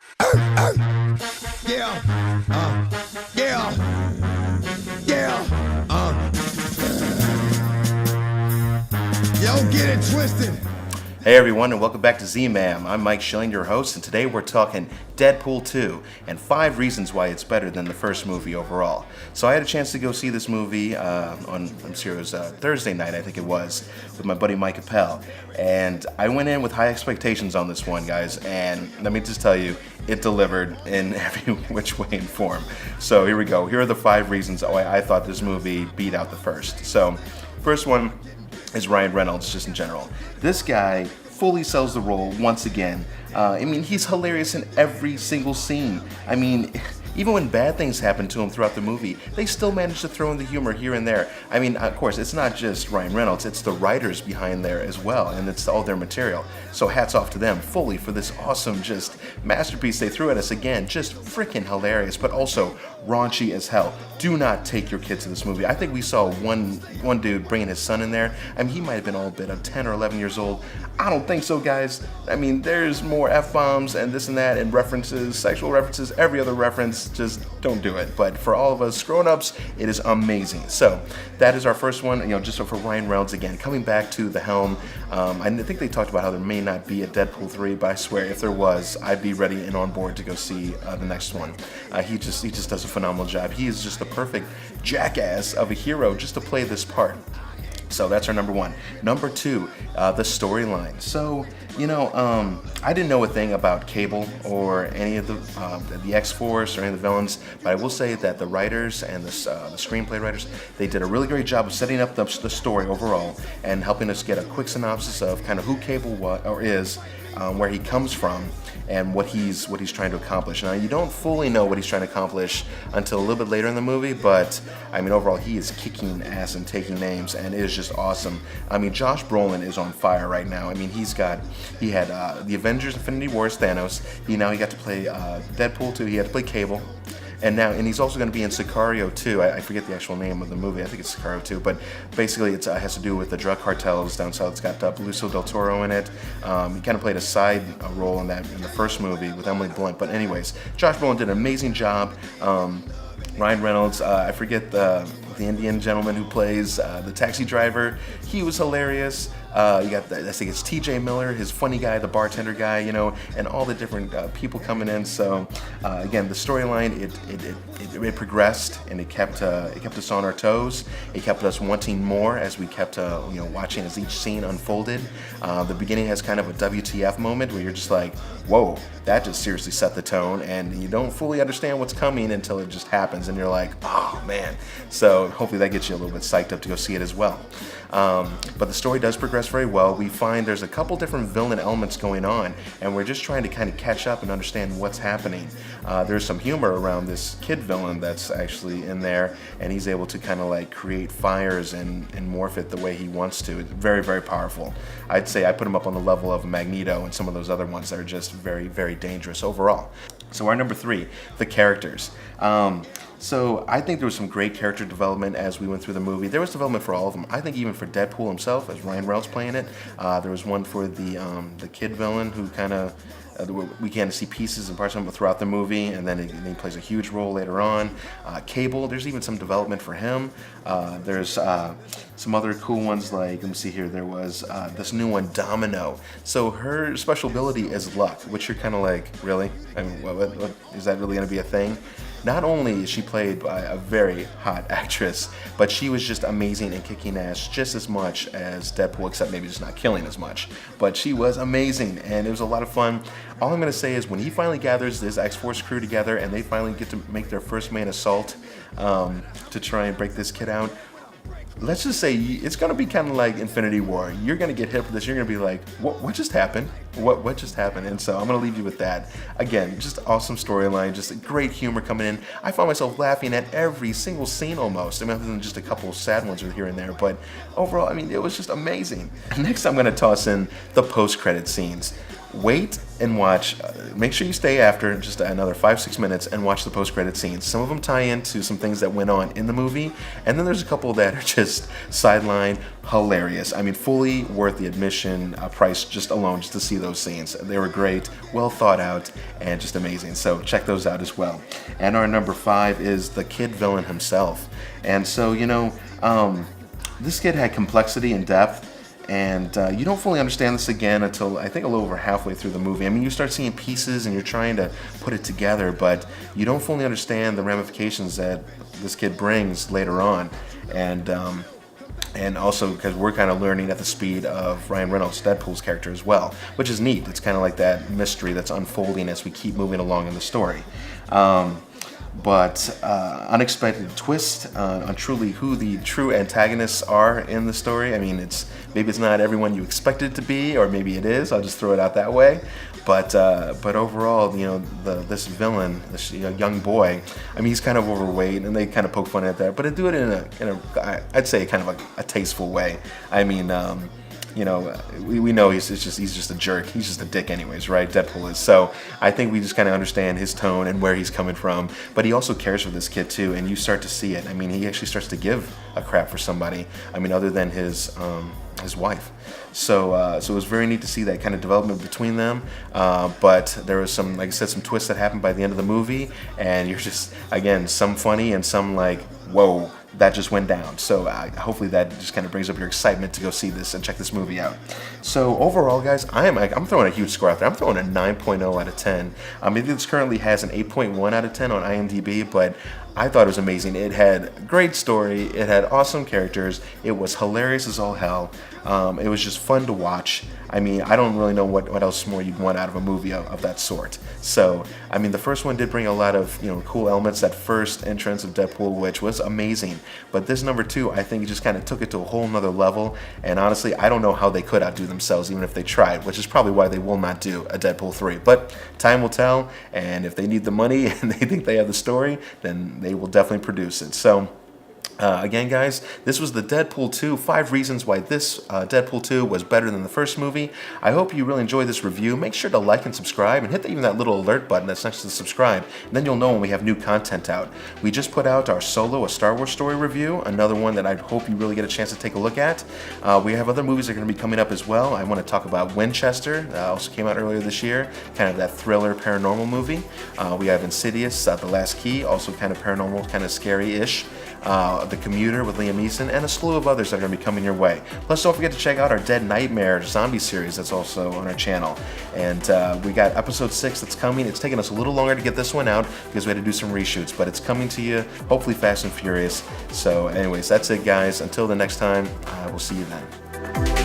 Yeah, yeah, yeah, yo, get it twisted. Hey everyone, and welcome back to ZMAM. I'm Mike Schilling, your host, and today we're talking DeadPool 2 and 5 reasons why it's better than the first movie overall. So I had a chance to go see this movie on Thursday night, I think it was, with my buddy Mike Appel. And I went in with high expectations on this one, guys, and let me just tell you, it delivered in every which way and form. So here we go. Here are the 5 reasons why I thought this movie beat out the first. So, first one is Ryan Reynolds, just in general. This guy fully sells the role once again. He's hilarious in every single scene. Even when bad things happen to him throughout the movie, they still manage to throw in the humor here and there. Of course, it's not just Ryan Reynolds, it's the writers behind there as well, and it's all their material. So hats off to them fully for this awesome just masterpiece they threw at us again. Just freaking hilarious, but also raunchy as hell. Do not take your kids to this movie. I think we saw one dude bringing his son in there. He might have been all bit of 10 or 11 years old. I don't think so, guys. There's more F-bombs and this and that and references, sexual references, every other reference. Just don't do it. But for all of us grown-ups, it is amazing. So that is our first one. Just for Ryan Reynolds again, coming back to the helm. I think they talked about how there may not be a DeadPool 3, but I swear if there was, I'd be ready and on board to go see the next one. He just does a phenomenal job. He is just the perfect jackass of a hero just to play this part. So that's our number one. Number two, the storyline. So, I didn't know a thing about Cable or any of the X-Force or any of the villains, but I will say that the writers and the screenplay writers, they did a really great job of setting up the story overall and helping us get a quick synopsis of kind of who Cable is, where he comes from, and what he's trying to accomplish. Now, you don't fully know what he's trying to accomplish until a little bit later in the movie, but overall, he is kicking ass and taking names, and it is just awesome. Josh Brolin is on fire right now. He had the Avengers: Infinity Wars Thanos. He got to play DeadPool 2. He had to play Cable. And he's also going to be in Sicario 2. I forget the actual name of the movie. I think it's Sicario 2. But basically, it has to do with the drug cartels down south. It's got Benicio del Toro in it. He kind of played a side role in the first movie with Emily Blunt. But anyways, Josh Brolin did an amazing job. Ryan Reynolds, I forget the Indian gentleman who plays the taxi driver. He was hilarious. You got I think it's T.J. Miller, his funny guy, the bartender guy, and all the different people coming in. So again, the storyline it progressed and it kept us on our toes. It kept us wanting more as we kept watching as each scene unfolded. The beginning has kind of a WTF moment where you're just like, whoa, that just seriously set the tone, and you don't fully understand what's coming until it just happens, and you're like, oh man. So hopefully that gets you a little bit psyched up to go see it as well. But the story does progress very well. We find there's a couple different villain elements going on, and we're just trying to kind of catch up and understand what's happening. There's some humor around this kid villain that's actually in there, and he's able to kind of like create fires and morph it the way he wants to. It's very, very powerful. I'd say I put him up on the level of Magneto and some of those other ones that are just very, very dangerous overall. So our number 3, the characters. So I think there was some great character development as we went through the movie. There was development for all of them. I think even for DeadPool himself, as Ryan Reynolds playing it, there was one for the kid villain who kind of we can see pieces and parts of him throughout the movie, and then he plays a huge role later on. Cable, there's even some development for him. There's some other cool ones, like, let me see here, there was this new one, Domino. So her special ability is luck, which you're kind of like, really? What, is that really going to be a thing? Not only is she played by a very hot actress, but she was just amazing and kicking ass just as much as DeadPool, except maybe just not killing as much. But she was amazing, and it was a lot of fun. All I'm going to say is when he finally gathers this X-Force crew together and they finally get to make their first main assault to try and break this kid out, let's just say it's going to be kind of like Infinity War. You're going to get hit with this. You're going to be like, what just happened? What just happened? And so I'm going to leave you with that. Again, just awesome storyline, just great humor coming in. I found myself laughing at every single scene almost. Other than just a couple of sad ones here and there. But overall, it was just amazing. Next, I'm going to toss in the post-credit scenes. wait and watch. Make sure you stay after just another 5-6 minutes and watch the post-credit scenes. Some of them tie into some things that went on in the movie, and then there's a couple that are just sideline hilarious. I mean, fully worth the admission price just alone, just to see those scenes. They were great, well thought out, and just amazing. So check those out as well. And our number 5 is the kid villain himself. And so, this kid had complexity and depth. And you don't fully understand this again until I think a little over halfway through the movie. I mean, you start seeing pieces and you're trying to put it together, but you don't fully understand the ramifications that this kid brings later on. And also because we're kind of learning at the speed of Ryan Reynolds, Deadpool's character as well, which is neat. It's kind of like that mystery that's unfolding as we keep moving along in the story. But unexpected twist on truly who the true antagonists are in the story. I mean, maybe it's not everyone you expect it to be, or maybe it is. I'll just throw it out that way. But overall, this villain, this young boy, I mean, he's kind of overweight, and they kind of poke fun at that. But they do it in a I'd say kind of like a tasteful way. I mean. We know he's just a jerk. He's just a dick anyways, right? Deadpool is. So I think we just kind of understand his tone and where he's coming from. But he also cares for this kid too, and you start to see it. I mean, he actually starts to give a crap for somebody. I mean, other than his wife. So it was very neat to see that kind of development between them. But there was some, like I said, some twists that happened by the end of the movie, and you're just, again, some funny and some like, whoa, that just went down. So hopefully that just kind of brings up your excitement to go see this and check this movie out. So overall, guys, I'm throwing a huge score out there. I'm throwing a 9.0 out of 10. This currently has an 8.1 out of 10 on IMDb, but I thought it was amazing. It had great story. It had awesome characters. It was hilarious as all hell. It was just fun to watch. I mean, I don't really know what else more you'd want out of a movie of that sort. So, I mean, the first one did bring a lot of cool elements. That first entrance of Deadpool, which was amazing. But this number 2, I think, just kind of took it to a whole nother level. And honestly, I don't know how they could outdo themselves, even if they tried, which is probably why they will not do a Deadpool 3. But time will tell, and if they need the money and they think they have the story, then they will definitely produce it. So. Again, guys, this was the Deadpool 2, 5 reasons why this Deadpool 2 was better than the first movie. I hope you really enjoyed this review. Make sure to like and subscribe, and hit even that little alert button that's next to the subscribe, and then you'll know when we have new content out. We just put out our Solo, a Star Wars story review, another one that I hope you really get a chance to take a look at. We have other movies that are going to be coming up as well. I want to talk about Winchester, also came out earlier this year, kind of that thriller paranormal movie. We have Insidious, The Last Key, also kind of paranormal, kind of scary-ish. The Commuter with Liam Neeson, and a slew of others that are going to be coming your way. Plus, don't forget to check out our Dead Nightmare zombie series that's also on our channel. And we got episode 6 that's coming. It's taken us a little longer to get this one out because we had to do some reshoots, but it's coming to you, hopefully fast and furious. So anyways, that's it, guys. Until the next time, we'll see you then.